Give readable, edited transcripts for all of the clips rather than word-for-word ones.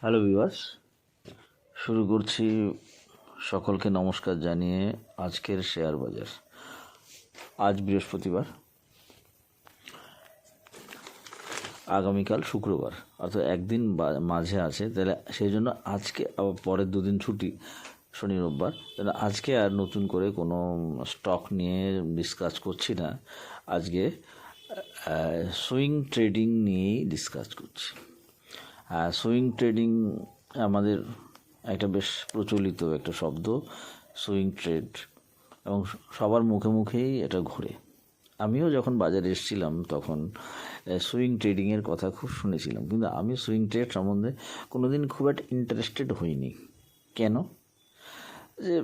Hello viewers, শুরু করছি সকলকে নমস্কার জানিয়ে আজকের শেয়ার বাজার। আজ বৃহস্পতিবার, আগামীকাল শুক্রবার, অর্থাৎ একদিন মাঝে আছে। তাহলে সেই জন্য আজকে আবার পরের দুদিন ছুটি, শনি রোববার। তাহলে আজকে আর নতুন করে কোনো স্টক নিয়ে ডিসকাস করছি না। আজকে সুইং ট্রেডিং নিয়েই ডিসকাস করছি। সুইং ট্রেডিং আমাদের একটা বেশ প্রচলিত একটা শব্দ, সুইং ট্রেড, এবং সবার মুখে মুখেই এটা ঘোরে। আমিও যখন বাজারে এসেছিলাম তখন সুইং ট্রেডিংয়ের কথা খুব শুনেছিলাম, কিন্তু আমি সুইং ট্রেড সম্বন্ধে কোনো দিন খুব একটা ইন্টারেস্টেড হইনি। কেন? যে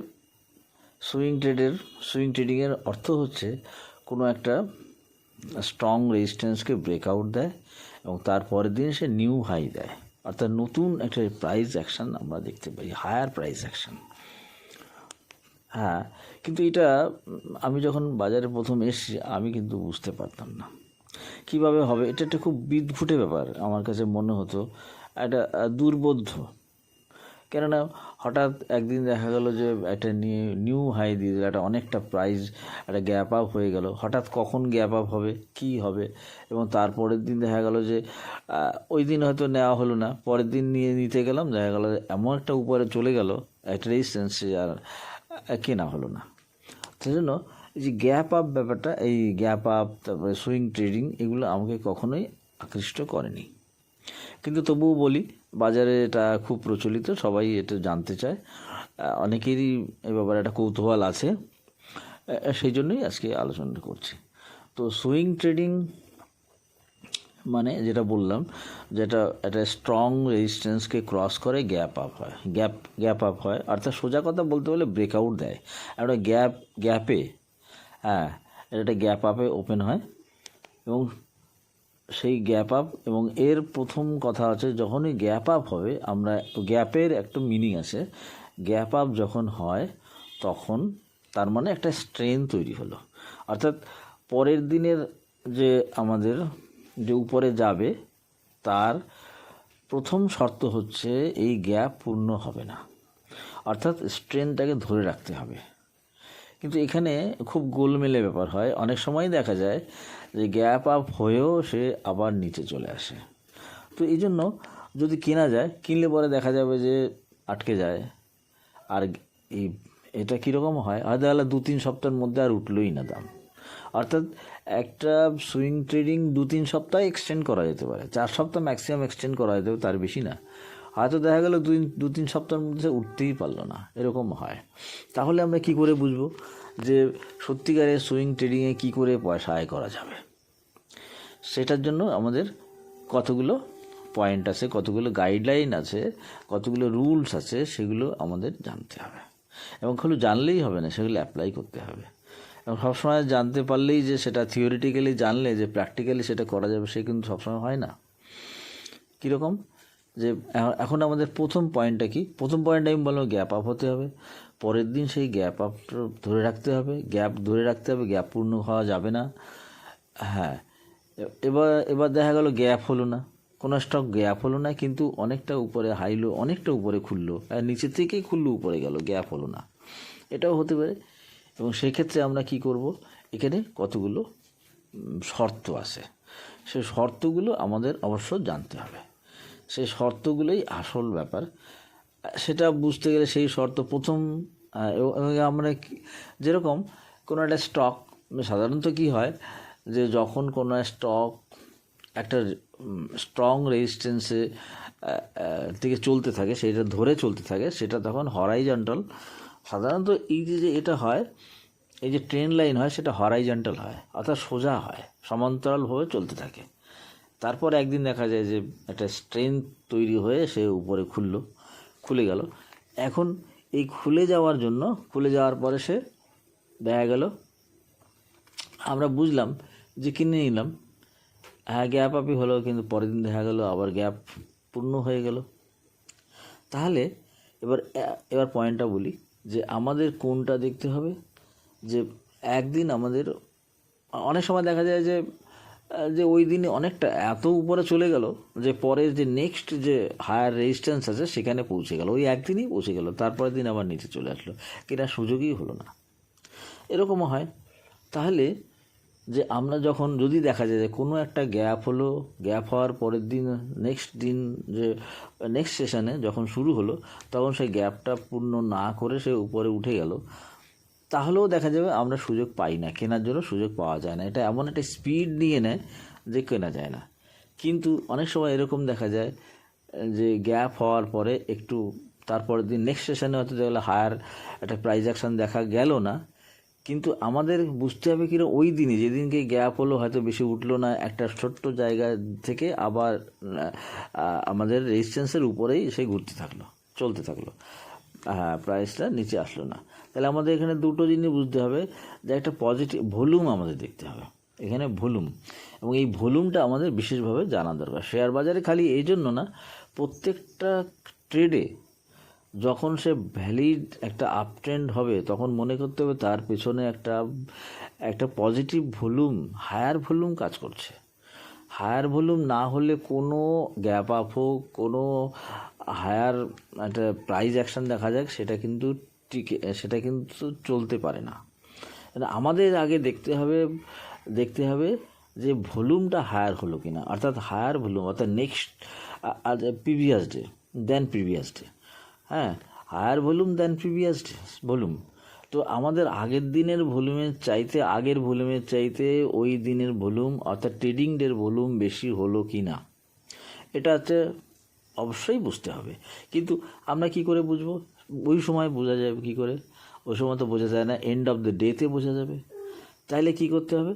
সুইং ট্রেডিংয়ের অর্থ হচ্ছে কোনো একটা স্ট্রং রেজিস্ট্যান্সকে ব্রেকআউট দেয় এবং তারপরের দিন সে নিউ হাই দেয়, অর্থাৎ নতুন একটা প্রাইস অ্যাকশান আমরা দেখতে পাই, হায়ার প্রাইস অ্যাকশান। কিন্তু এটা আমি যখন বাজারে প্রথম এসেছি আমি কিন্তু বুঝতে পারতাম না কিভাবে হবে। এটা একটা খুব বিদঘুটে ব্যাপার আমার কাছে মনে হতো, একটা দুর্বোধ্য। কেননা হঠাৎ একদিন দেখা গেল যে একটা নিউ হাই দিয়ে দিল, একটা অনেকটা প্রাইস একটা গ্যাপ আপ হয়ে গেল। হঠাৎ কখন গ্যাপ আপ হবে, কী হবে, এবং তারপরের দিন দেখা গেল যে ওই দিন হয়তো নেওয়া হলো না, পরের দিন নিতে গেলাম, দেখা গেল এমন একটা উপরে চলে গেল একটা রেজিস্ট্যান্স, আর কেনা হলো না। সেই জন্য এই যে গ্যাপ আপ ব্যাপারটা, এই গ্যাপ আপ, তারপরে সুইং ট্রেডিং, এগুলো আমাকে কখনোই আকৃষ্ট করেনি। কিন্তু তবুও বলি, বাজারে এটা খুব প্রচলিত, সবাই এটা জানতে চায়, অনেকেরই এ ব্যাপারে একটা কৌতূহল আছে, সেই জন্যই আজকে আলোচনা করছি। তো সুইং ট্রেডিং মানে যেটা বললাম, যেটা একটা স্ট্রং রেজিস্ট্যান্সকে ক্রস করে গ্যাপ আপ হয়, গ্যাপ আপ হয়, অর্থাৎ সোজা কথা বলতে বলে ব্রেকআউট দেয় একটা গ্যাপে। এটা গ্যাপ আপে ওপেন হয়, এবং সেই গ্যাপ আপ, এবং এর প্রথম কথা আছে, যখনই গ্যাপ আপ হবে, আমরা গ্যাপের একটা মিনিং আছে, গ্যাপ আপ যখন হয় তখন তার মানে একটা স্ট্রেন তৈরি হলো, অর্থাৎ পরের দিনের যে আমাদের যে উপরে যাবে তার প্রথম শর্ত হচ্ছে এই গ্যাপ পূর্ণ হবে না, অর্থাৎ স্ট্রেনটাকে ধরে রাখতে হবে। কিন্তু এখানে খুব গোলমেলে ব্যাপার হয়, অনেক সময় দেখা যায় যে গ্যাপ আপ হয়েও সে আবার নিচে চলে আসে। তো এই জন্য যদি কেনা যায়, কিনলে পরে দেখা যাবে যে আটকে যায়। আর এটা কীরকম হয়, হয়তো 2-3 সপ্তাহের মধ্যে আর উঠলোই না দাম। অর্থাৎ একটা সুইং ট্রেডিং 2-3 সপ্তাহ এক্সটেন্ড করা যেতে পারে, 4 সপ্তাহ ম্যাক্সিমাম এক্সটেন্ড করা যেতে পারে, তার বেশি না। হয়তো দেখা গেল 2-3 সপ্তাহের মধ্যে উঠতেই পারলো না, এরকম হয়। তাহলে আমরা কি করে বুঝবো যে সত্যিকারের সুইং ট্রেডিংয়ে কী করে পয়সা আয় করা যাবে? সেটার জন্য আমাদের কতগুলো পয়েন্ট আছে, কতগুলো গাইডলাইন আছে, কতগুলো রুলস আছে, সেগুলো আমাদের জানতে হবে। এবং খালি জানলেই হবে না, সেগুলো অ্যাপ্লাই করতে হবে। এবং সবসময় জানতে পারলেই যে সেটা থিওরিটিক্যালি জানলে যে প্র্যাকটিক্যালি সেটা করা যাবে, সে কিন্তু সবসময় হয় না। কীরকম? যে এখন আমাদের প্রথম পয়েন্টটা কি? প্রথম পয়েন্ট আমি বললাম গ্যাপ আপ হতে হবে, পরের দিন সেই গ্যাপ আপটা ধরে রাখতে হবে, গ্যাপ পূর্ণ হওয়া যাবে না। এবার দেখা গেল গ্যাপ হলো না, কোনো স্টক গ্যাপ হলো না, কিন্তু অনেকটা উপরে হাইলো, অনেকটা উপরে খুললো, নিচে থেকেই খুললো, উপরে গেল, গ্যাপ হলো না, এটাও হতে পারে। এবং সেক্ষেত্রে আমরা কি করব, এখানে কতগুলো শর্ত আছে, সেই শর্তগুলো আমাদের অবশ্য জানতে হবে। সেই শর্তগুলোই আসল ব্যাপার। সেটা বুঝতে গেলে সেই শর্ত প্রথম, আমরা যেরকম কোনো একটা স্টক, সাধারণত কি হয় যে যখন কোনো স্টক একটা স্ট্রং রেজিস্ট্যান্সে থেকে চলতে থাকে, সেটা ধরে চলতে থাকে, সেটা তখন হরাইজন্টাল। সাধারণত এই যে এটা হয়, এই যে ট্রেন্ড লাইন হয়, সেটা হরাইজন্টাল হয়, অর্থাৎ সোজা হয়, সমান্তরালভাবে চলতে থাকে। তারপর একদিন দেখা যায় যে একটা স্ট্রেন তৈরি হয়ে সে উপরে খুলে গেল। এখন এই খুলে যাওয়ার পরে সে দেখা গেল, আমরা বুঝলাম যে কিনে নিলাম, গ্যাপ আপই হলো, কিন্তু পরের দিন দেখা গেল আবার গ্যাপ পূর্ণ হয়ে গেল। তাহলে এবার পয়েন্টটা বলি যে আমাদের কোনটা দেখতে হবে, যে একদিন আমাদের অনেক সময় দেখা যায় যে যে ওই দিনে অনেকটা এত উপরে চলে গেল যে পরের যে নেক্সট যে হায়ার রেজিস্ট্যান্স আছে সেখানে পৌঁছে গেল, ওই একদিনই পৌঁছে গেল, তারপরের দিন আবার নিচে চলে আসলো, কেনার সুযোগই হলো না। এরকমও হয়। তাহলে যে আমরা যখন যদি দেখা যায় যে কোনো একটা গ্যাপ হলো, গ্যাপ হওয়ার পরের দিন নেক্সট দিন যে নেক্সট সেশনে যখন শুরু হলো তখন সেই গ্যাপটা পূর্ণ না করে সে উপরে উঠে গেল, তাহলেও দেখা যাবে আমরা সুযোগ পাই না, কেনার জন্য সুযোগ পাওয়া যায় না। এটা এমন একটা স্পিড নিয়ে নেয় যে কেনা যায় না। কিন্তু অনেক সময় এরকম দেখা যায় যে গ্যাপ হওয়ার পরে একটু তারপরের দিন নেক্সট সেশনে হয়তো যেগুলো হায়ার একটা প্রাইস অ্যাকশন দেখা গেল না, কিন্তু আমাদের বুঝতে হবে কিনা ওই দিনই যেদিনকে গ্যাপ হলো হয়তো বেশি উঠলো না, একটা ছোট্ট জায়গা থেকে আবার আমাদের রেজিস্ট্যান্সের উপরেই সে ঘুরতে থাকলো, চলতে থাকলো, হ্যাঁ, প্রাইসটা নিচে আসলো না। তাহলে আমাদের এখানে দুটো জিনিস বুঝতে হবে, যে একটা পজিটিভ ভলিউম আমাদের দেখতে হবে, এখানে ভলিউম, এবং এই ভলিউমটা আমাদের বিশেষভাবে জানা দরকার। শেয়ার বাজারে খালি এই জন্য না, প্রত্যেকটা ট্রেডে যখন সে ভ্যালিড একটা আপ ট্রেন্ড হবে তখন মনে করতে হবে তার পেছনে একটা পজিটিভ ভলিউম, হায়ার ভলিউম কাজ করছে। হায়ার ভলিউম না হলে কোনো গ্যাপ আপ হোক, কোনো হায়ার একটা প্রাইস অ্যাকশন দেখা যাক, সেটা কিন্তু চলতে পারে না। আমাদের আগে দেখতে হবে যে ভলিউমটা হায়ার হলো কিনা, অর্থাৎ হায়ার ভলিউম, অর্থাৎ next previous day then previous day, হ্যাঁ, higher volume then previous day volume. তো আমাদের আগের ভলিউমের চাইতে ওই দিনের ভলিউম অর্থাৎ ট্রেডিং ডের ভলিউম বেশি হলো কি না, এটা হচ্ছে অবশ্যই বুঝতে হবে। কিন্তু আমরা কি করে বুঝবো? ওই সময় বোঝা যাবে কি করে? ওই সময় তো বোঝা যায় না, এন্ড অফ দ্য ডেতে বোঝা যাবে। তাইলে কি করতে হবে,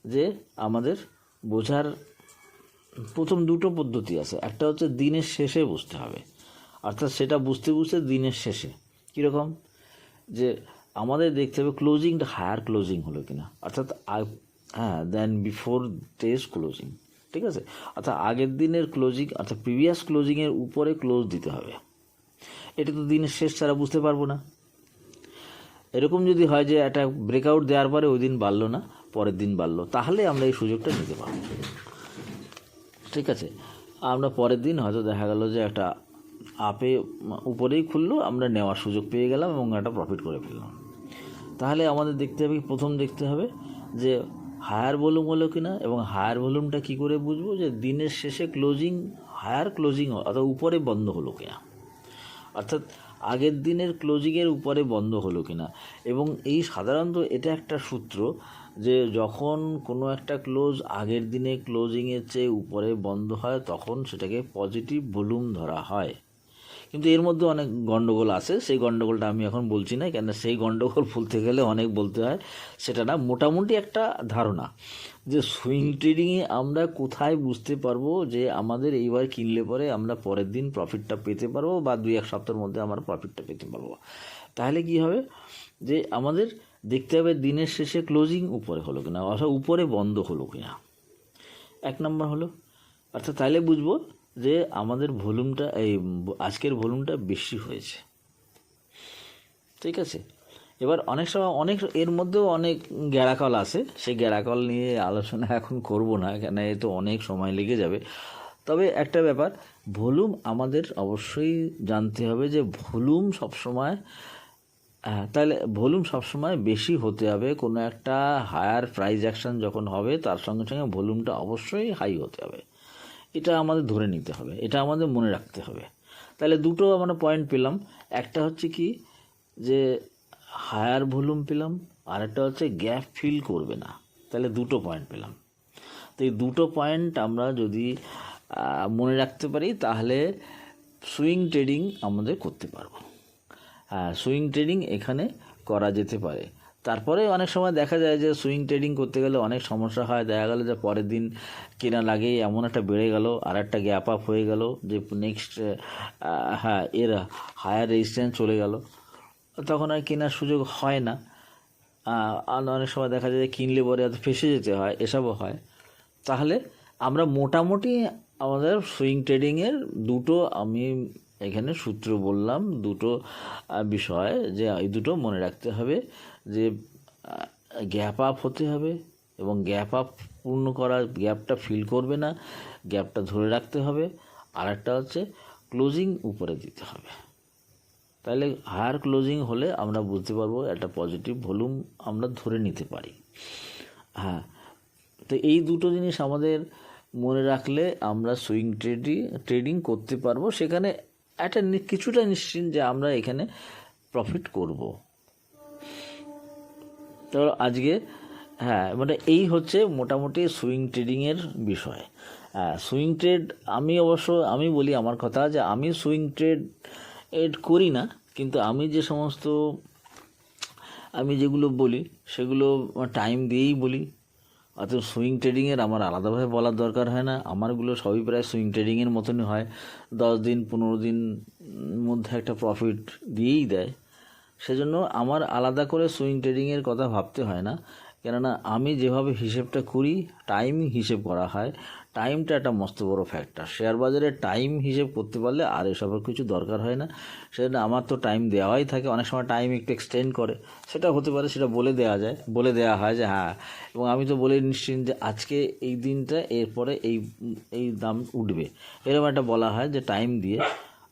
যে আমাদের বোঝার প্রথম দুটো পদ্ধতি আছে। একটা হচ্ছে দিনের শেষে বুঝতে হবে, অর্থাৎ সেটা বুঝতে দিনের শেষে কীরকম, যে আমাদের দেখতে হবে ক্লোজিংটা হায়ার ক্লোজিং হলো কিনা, অর্থাৎ হ্যাঁ দেন বিফোর ডেজ ক্লোজিং, ঠিক আছে, অর্থাৎ আগের দিনের ক্লোজিং অর্থাৎ প্রিভিয়াস ক্লোজিংয়ের উপরে ক্লোজ দিতে হবে। এটা তো দিনের শেষ ছাড়া বুঝতে পারবো না। এরকম যদি হয় যে একটা ব্রেকআউট দেওয়ার পরে ওই দিন বাড়লো না, পরের দিন বাড়লো, তাহলে আমরা এই সুযোগটা নিতে পারবো, ঠিক আছে। আমরা পরের দিন হয়তো দেখা গেল যে একটা আপে উপরেই খুললো, আমরা নেওয়ার সুযোগ পেয়ে গেলাম এবং একটা প্রফিট করে ফেললাম। তাহলে আমাদের প্রথম দেখতে হবে যে হায়ার ভলিউম হলো কিনা, এবং হায়ার ভলিউমটা কী করে বুঝবো, যে দিনের শেষে হায়ার ক্লোজিং অর্থাৎ উপরে বন্ধ হলো কিনা, অর্থাৎ আগের দিনের ক্লোজিংয়ের উপরে বন্ধ হলো কিনা। এবং এই সাধারণত এটা একটা সূত্র, যে যখন কোনো একটা ক্লোজ আগের দিনে ক্লোজিংয়ের চেয়ে উপরে বন্ধ হয় তখন সেটাকে পজিটিভ ভলিউম ধরা হয়। কিন্তু এর মধ্যে অনেক গণ্ডগোল আছে, সেই গণ্ডগোলটা আমি এখন বলছি না, কেন সেই গণ্ডগোল বলতে গেলে অনেক বলতে হয়। সেটা না, মোটামুটি একটা ধারণা যে সুইং ট্রেডিংয়ে আমরা কোথায় বুঝতে পারবো যে আমাদের এইবার কিনলে পরে আমরা পরের দিন প্রফিটটা পেতে পারবো, বা 2-1 সপ্তাহের মধ্যে আমরা প্রফিটটা পেতে পারবো। তাহলে কি হবে, যে আমাদের দেখতে হবে দিনের শেষে ক্লোজিং উপরে হলো কিনা, অর্থাৎ উপরে বন্ধ হলো কিনা, 1 নম্বর হলো। অর্থাৎ তাহলে বুঝবো যে আমাদের ভলিউমটা আজকের ভলিউমটা বেশি হয়েছে, ঠিক আছে। এবার অনেক সময় এর মধ্যেও অনেক গ্যাড়াকল আছে, সেই গ্যাড়াকল নিয়ে আলোচনা এখন করব না, কেন এ তো অনেক সময় লেগে যাবে। তবে একটা ব্যাপার, ভলিউম আমাদের অবশ্যই জানতে হবে যে ভলিউম সবসময় তাহলে ভলিউম সবসময় বেশি হতে হবে। কোনো একটা হায়ার প্রাইস অ্যাকশন যখন হবে তার সঙ্গে সঙ্গে ভলিউমটা অবশ্যই হাই হতে হবে, এটা আমাদের ধরে নিতে হবে, এটা আমাদের মনে রাখতে হবে। তাহলে দুটো আমরা পয়েন্ট পেলাম, একটা হচ্ছে কি যে হায়ার ভলিউম পেলাম, আর একটা হচ্ছে গ্যাপ ফিল করবে না। তাহলে দুটো পয়েন্ট পেলাম। তো এই দুটো পয়েন্ট আমরা যদি মনে রাখতে পারি তাহলে সুইং ট্রেডিং আমাদের করতে পারবো। হ্যাঁ, সুইং ট্রেডিং এখানে করা যেতে পারে। তারপরে অনেক সময় দেখা যায় যে সুইং ট্রেডিং করতে গেলে অনেক সমস্যা হয়, দেখা গেল যে পরের দিন কেনা লাগে এমন একটা বেড়ে গেল, আর একটা গ্যাপ আপ হয়ে গেল, যে নেক্সট এর হায়ার রেজিস্ট্যান্স চলে গেল, তখন আর কেনার সুযোগ হয় না। আর অনেক সময় দেখা যায় যে কিনলে পরে হয়তো ফেসে যেতে হয়, এসবও হয়। তাহলে আমরা মোটামুটি আমাদের সুইং ট্রেডিংয়ের দুটো আমি এখানে সূত্র বললাম, দুটো বিষয়, যে এই দুটো মনে রাখতে হবে, যে গ্যাপ আপ হতে হবে, এবং গ্যাপ আপ পূর্ণ করা, গ্যাপটা ফিল করবে না, গ্যাপটা ধরে রাখতে হবে। আর একটা হচ্ছে ক্লোজিং উপরে দিতে হবে। তাহলে হায়ার ক্লোজিং হলে আমরা বুঝতে পারবো একটা পজিটিভ ভলিউম আমরা ধরে নিতে পারি। হ্যাঁ, তো এই দুটো জিনিস আমাদের মনে রাখলে আমরা সুইং ট্রেডিং করতে পারবো। সেখানে একটা কিছুটা নিশ্চিন্ত যে আমরা এখানে প্রফিট করব। তো আজকে হ্যাঁ, মানে এই হচ্ছে মোটামুটি সুইং ট্রেডিংয়ের বিষয়। সুইং ট্রেড আমি বলি আমার কথা যে আমি সুইং ট্রেড করি না, কিন্তু আমি যেগুলো বলি সেগুলো টাইম দিয়েই বলি। অর্থাৎ সুইং ট্রেডিংয়ের আমার আলাদাভাবে বলার দরকার হয় না। আমারগুলো সবই প্রায় সুইং ট্রেডিংয়ের মতনই হয়। 10 দিন 15 দিন মধ্যে একটা প্রফিট দিয়েই দেয়। সেজন্য আমার আলাদা করে সুইং ট্রেডিংয়ের কথা ভাবতে হয় না। কেননা আমি যেভাবে হিসেবটা করি, টাইম হিসেব করা হয়। টাইমটা একটা মস্ত বড় ফ্যাক্টর। শেয়ার বাজারে টাইম হিসেব করতে পারলে আর এসবের কিছু দরকার হয় না। সেজন্য আমার তো টাইম দেওয়াই থাকে। অনেক সময় টাইম একটু এক্সটেন্ড করে, সেটা হতে পারে, সেটা বলে দেওয়া হয় যে হ্যাঁ, এবং আমি তো বলে নিশ্চিন্ত যে আজকে এই দিনটা, এরপরে এই দাম উঠবে, এরকম একটা বলা হয় যে টাইম দিয়ে।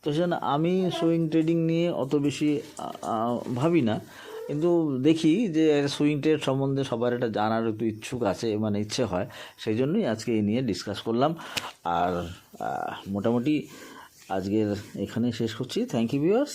তো সেজন্য আমি সুইং ট্রেডিং নিয়ে অত বেশি ভাবি না, কিন্তু দেখি যে সুইং ট্রেড সম্বন্ধে সবার এটা জানার একটু ইচ্ছুক আছে, মানে ইচ্ছে হয়। সেই জন্যই আজকে এই নিয়ে ডিসকাস করলাম। আর মোটামুটি আজকের এখানেই শেষ করছি। Thank you viewers.